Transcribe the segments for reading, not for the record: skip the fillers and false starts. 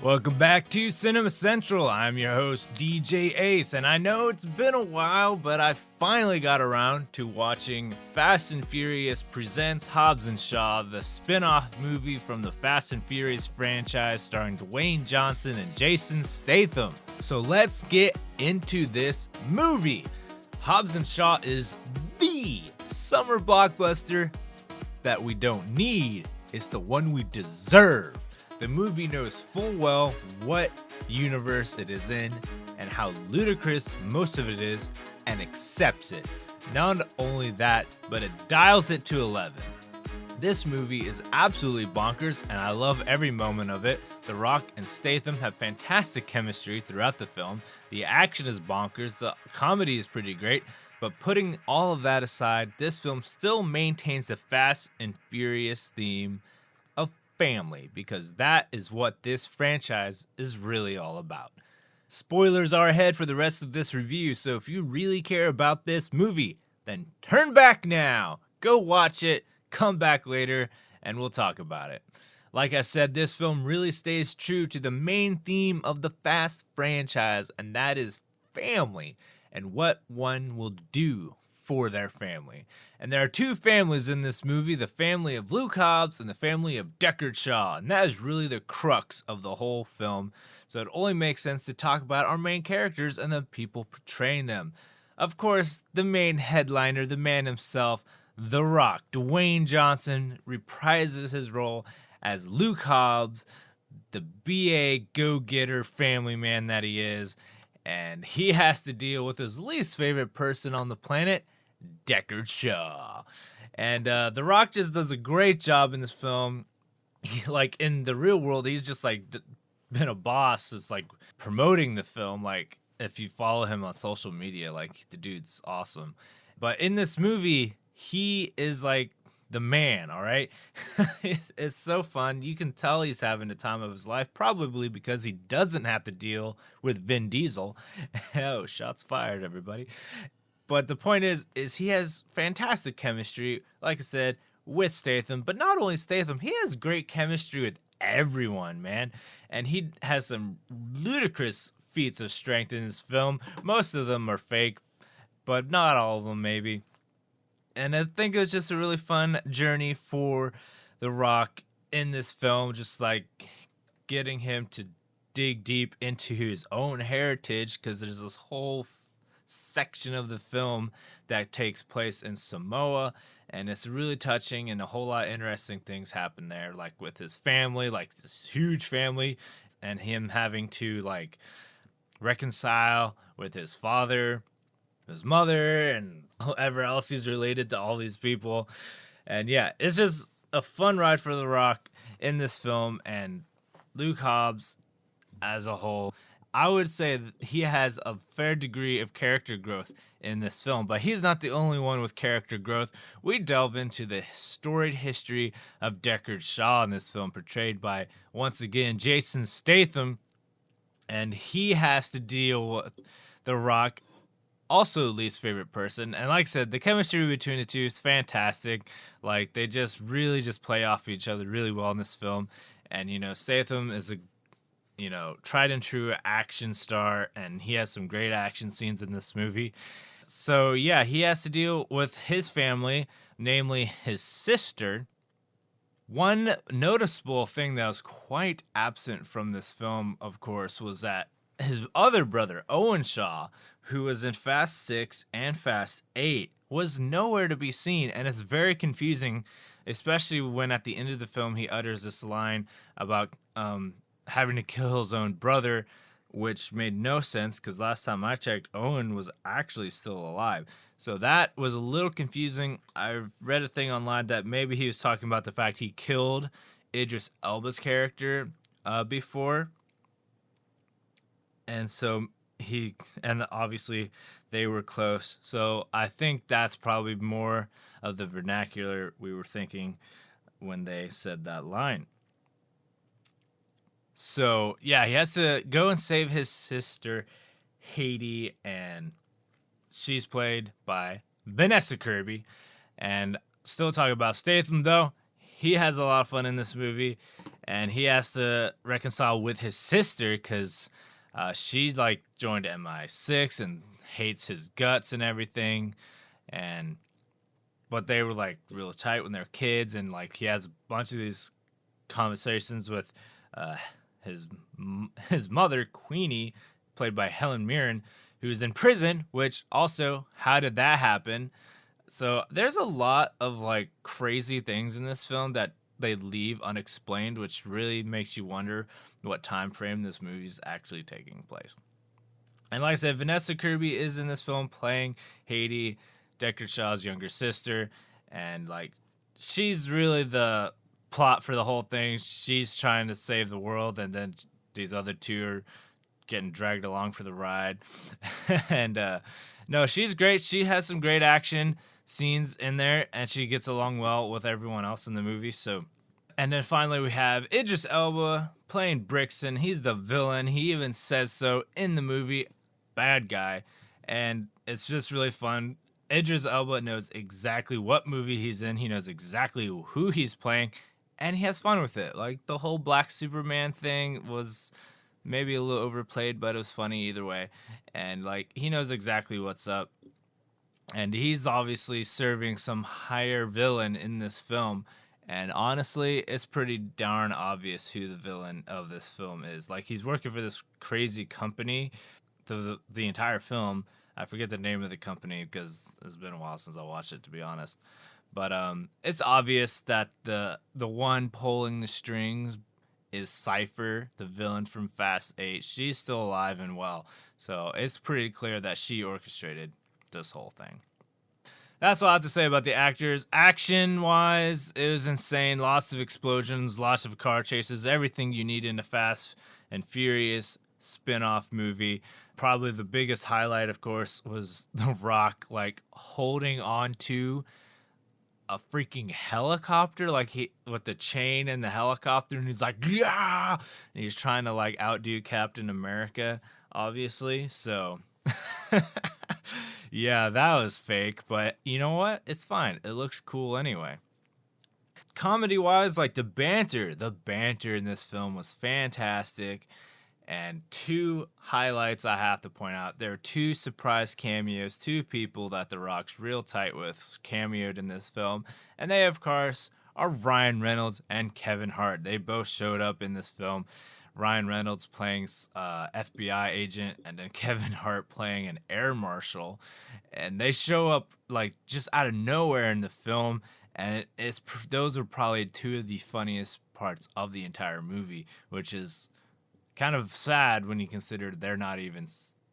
Welcome back to Cinema Central. I'm your host, DJ Ace, and I know it's been a while, but I finally got around to watching Fast and Furious Presents Hobbs and Shaw, the spin-off movie from the Fast and Furious franchise starring Dwayne Johnson and Jason Statham. So let's get into this movie. Hobbs and Shaw is the summer blockbuster that we don't need. It's the one we deserve. The movie knows full well what universe it is in and how ludicrous most of it is and accepts it. Not only that, but it dials it to 11. This movie is absolutely bonkers and I love every moment of it. The Rock and Statham have fantastic chemistry throughout the film. The action is bonkers, the comedy is pretty great, but putting all of that aside, this film still maintains the Fast and Furious theme of family, because that is what this franchise is really all about. Spoilers are ahead for the rest of this review, so if you really care about this movie, then turn back now, go watch it, come back later, and we'll talk about it. Like I said, this film really stays true to the main theme of the Fast franchise, and that is family and what one will do for their family. And there are two families in this movie, the family of Luke Hobbs and the family of Deckard Shaw, and that is really the crux of the whole film, so it only makes sense to talk about our main characters and the people portraying them. Of course, the main headliner, the man himself, The Rock, Dwayne Johnson, reprises his role as Luke Hobbs, the BA go-getter family man that he is, and he has to deal with his least favorite person on the planet, Deckard Shaw. And The Rock just does a great job in this film. Like, in the real world, he's just like been a boss, just like promoting the film. Like, if you follow him on social media, like, the dude's awesome. But in this movie, he is like the man, all right? It's so fun. You can tell he's having the time of his life, probably because he doesn't have to deal with Vin Diesel. Oh, shots fired, everybody. But the point is he has fantastic chemistry, like I said, with Statham. But not only Statham, he has great chemistry with everyone, man. And he has some ludicrous feats of strength in this film. Most of them are fake, but not all of them, maybe. And I think it was just a really fun journey for The Rock in this film, just like getting him to dig deep into his own heritage, because there's this whole section of the film that takes place in Samoa, and it's really touching, and a whole lot of interesting things happen there, like with his family, like this huge family, and him having to like reconcile with his father, his mother, and whoever else he's related to all these people. And yeah, it's just a fun ride for The Rock in this film, and Luke Hobbs as a whole. I would say that he has a fair degree of character growth in this film, but he's not the only one with character growth. We delve into the storied history of Deckard Shaw in this film, portrayed by, once again, Jason Statham, and he has to deal with The Rock, also least favorite person. And like I said, the chemistry between the two is fantastic. Like, they just really just play off each other really well in this film. And, you know, Statham is a tried and true action star, and he has some great action scenes in this movie. So yeah, he has to deal with his family, namely his sister. One noticeable thing that was quite absent from this film, of course, was that his other brother, Owen Shaw, who was in Fast 6 and Fast 8, was nowhere to be seen, and it's very confusing, especially when at the end of the film he utters this line about having to kill his own brother, which made no sense because last time I checked, Owen was actually still alive. So that was a little confusing. I read a thing online that maybe he was talking about the fact he killed Idris Elba's character before. And so and obviously they were close. So I think that's probably more of the vernacular we were thinking when they said that line. So, yeah, he has to go and save his sister, Haiti, and she's played by Vanessa Kirby. And still talking about Statham, though, he has a lot of fun in this movie. and he has to reconcile with his sister because she like joined MI6 and hates his guts and everything, and but they were like real tight when they were kids, and like he has a bunch of these conversations with uh, his his mother Queenie, played by Helen Mirren, who's in prison. Which also, how did that happen? So there's a lot of like crazy things in this film that they leave unexplained, which really makes you wonder what time frame this movie's actually taking place. And like I said, Vanessa Kirby is in this film playing Haiti, Deckard Shaw's younger sister, and like she's really the plot for the whole thing. She's trying to save the world, and then these other two are getting dragged along for the ride. And no, she's great. She has some great action scenes in there, and she gets along well with everyone else in the movie. So, and then finally we have Idris Elba playing Brixton. He's the villain. He even says so in the movie. Bad guy, and it's just really fun. Idris Elba knows exactly what movie he's in. He knows exactly who he's playing, and he has fun with it. Like the whole Black Superman thing was maybe a little overplayed, but it was funny either way. And like he knows exactly what's up. And he's obviously serving some higher villain in this film. And honestly, it's pretty darn obvious who the villain of this film is. Like he's working for this crazy company. The entire film, I forget the name of the company because it's been a while since I watched it, to be honest. But it's obvious that the one pulling the strings is Cypher, the villain from Fast 8. She's still alive and well, so it's pretty clear that she orchestrated this whole thing. That's all I have to say about the actors. Action-wise, it was insane. Lots of explosions, lots of car chases, everything you need in a Fast and Furious spin-off movie. Probably the biggest highlight, of course, was The Rock like holding on to a freaking helicopter, like he with the chain and the helicopter, and he's like, yeah, and he's trying to like outdo Captain America, obviously. So yeah, that was fake, but you know what? It's fine. It looks cool anyway. Comedy wise, like the banter in this film was fantastic. And two highlights I have to point out. There are two surprise cameos, two people that The Rock's real tight with cameoed in this film. And they, of course, are Ryan Reynolds and Kevin Hart. They both showed up in this film. Ryan Reynolds playing FBI agent, and then Kevin Hart playing an air marshal. And they show up like just out of nowhere in the film. And those are probably two of the funniest parts of the entire movie, which is kind of sad when you consider they're not even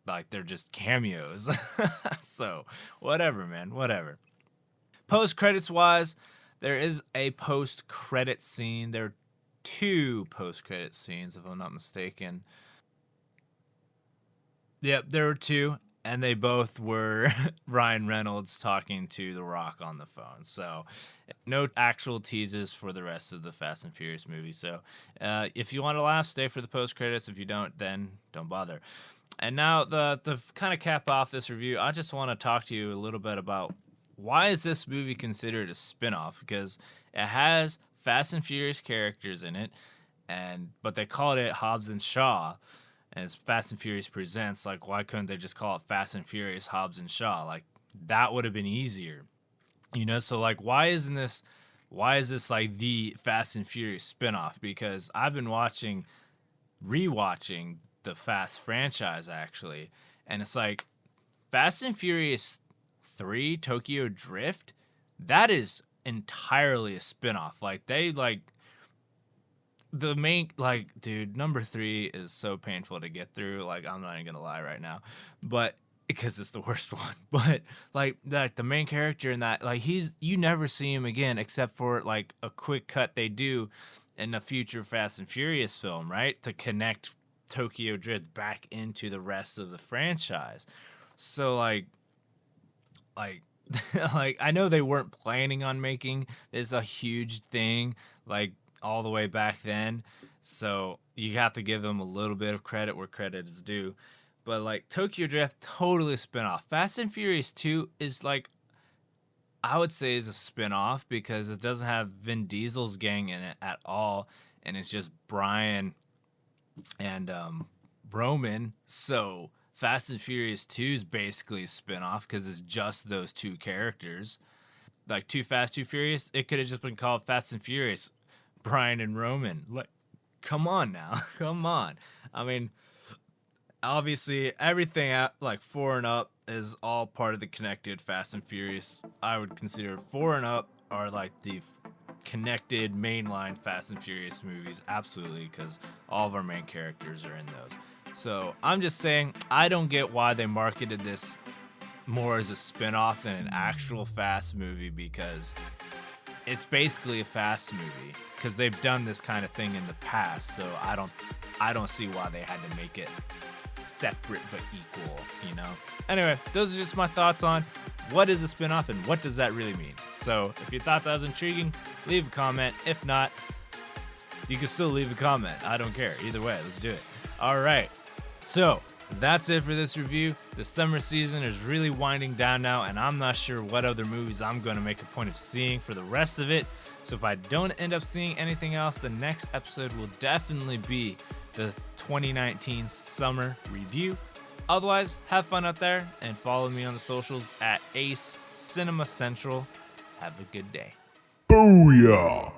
like they're just cameos. So whatever, man, whatever. Post credits wise, there is a post credit scene. There are two post credit scenes, if I'm not mistaken. Yep, there were two, and they both were Ryan Reynolds talking to The Rock on the phone. So no actual teases for the rest of the Fast and Furious movie. So if you want to laugh, stay for the post credits. If you don't, then don't bother. And now the kind of cap off this review, I just want to talk to you a little bit about why is this movie considered a spinoff? Because it has Fast and Furious characters in it, but they called it Hobbs and Shaw. And it's Fast and Furious Presents. Like, why couldn't they just call it Fast and Furious Hobbs and Shaw? Like, that would have been easier. You know, so like, why is this like the Fast and Furious spinoff? Because I've been rewatching the Fast franchise actually, and it's like Fast and Furious 3 Tokyo Drift, that is entirely a spinoff. Like they like the main, like, dude, number 3 is so painful to get through. Like, I'm not even gonna lie right now, but because it's the worst one. But like the main character in that, like you never see him again except for like a quick cut they do in a future Fast and Furious film, right, to connect Tokyo Drift back into the rest of the franchise. So like like I know they weren't planning on making this a huge thing like all the way back then, so you have to give them a little bit of credit where credit is due. But like Tokyo Drift, totally spin off. Fast and Furious 2 is like, I would say is a spin off because it doesn't have Vin Diesel's gang in it at all. and it's just Brian and Roman. So Fast and Furious 2 is basically a spinoff because it's just those two characters. Like Too Fast, Too Furious, it could have just been called Fast and Furious, Brian and Roman. Like, come on now, come on. I mean, obviously everything like 4 and up is all part of the connected Fast and Furious. I would consider 4 and up are like the connected mainline Fast and Furious movies, absolutely, because all of our main characters are in those. So I'm just saying, I don't get why they marketed this more as a spin-off than an actual Fast movie, because it's basically a Fast movie, because they've done this kind of thing in the past. So I don't see why they had to make it separate but equal, you know? Anyway, those are just my thoughts on what is a spin-off and what does that really mean. So if you thought that was intriguing, leave a comment. If not, you can still leave a comment. I don't care. Either way, let's do it. All right. So that's it for this review. The summer season is really winding down now, and I'm not sure what other movies I'm going to make a point of seeing for the rest of it. So if I don't end up seeing anything else, the next episode will definitely be the 2019 summer review. Otherwise, have fun out there and follow me on the socials at Ace Cinema Central. Have a good day. Booyah!